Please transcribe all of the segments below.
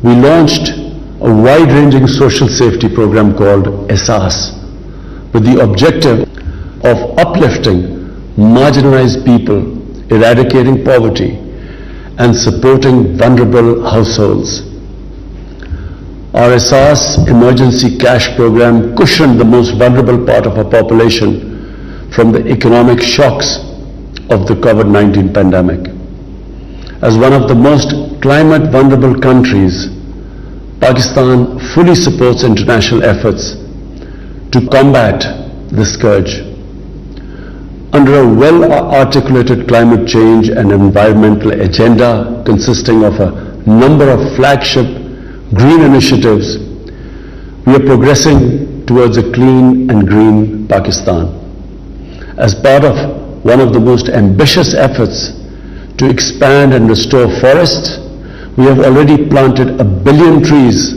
we launched a wide-ranging social safety program called ESAS, with the objective of uplifting marginalized people, eradicating poverty, and supporting vulnerable households. Our ESAS emergency cash program cushioned the most vulnerable part of our population from the economic shocks of the COVID-19 pandemic. As one of the most climate vulnerable countries, Pakistan fully supports international efforts to combat this scourge. Under a well-articulated climate change and environmental agenda consisting of a number of flagship green initiatives, we are progressing towards a clean and green Pakistan. As part of one of the most ambitious efforts to expand and restore forests, we have already planted 1 billion trees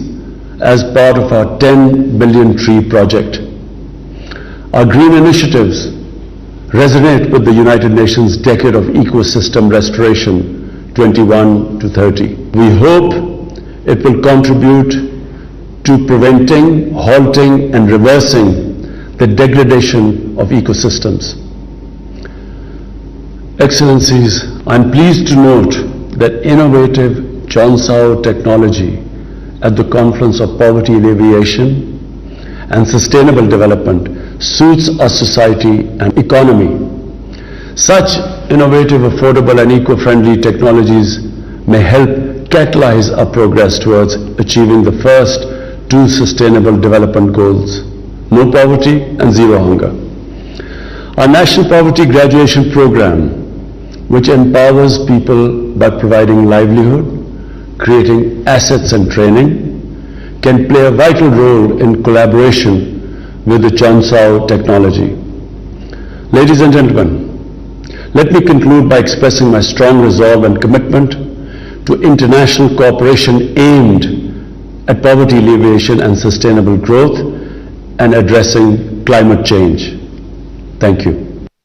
as part of our 10 billion tree project. Our green initiatives resonate with the United Nations Decade of Ecosystem Restoration 21 to 30. We hope it will contribute to preventing, halting, and reversing the degradation of ecosystems. Excellencies, I'm pleased to note that innovative Chansao technology at the Conference of Poverty Alleviation and Sustainable Development suits our society and economy. Such innovative, affordable, and eco-friendly technologies may help catalyze our progress towards achieving the first 2 Sustainable Development Goals: no poverty and zero hunger. Our National Poverty Graduation Program, which empowers people by providing livelihood, creating assets and training, can play a vital role in collaboration with the Chansao technology. Ladies and gentlemen, let me conclude by expressing my strong resolve and commitment to international cooperation aimed at poverty alleviation and sustainable growth and addressing climate change. Thank you.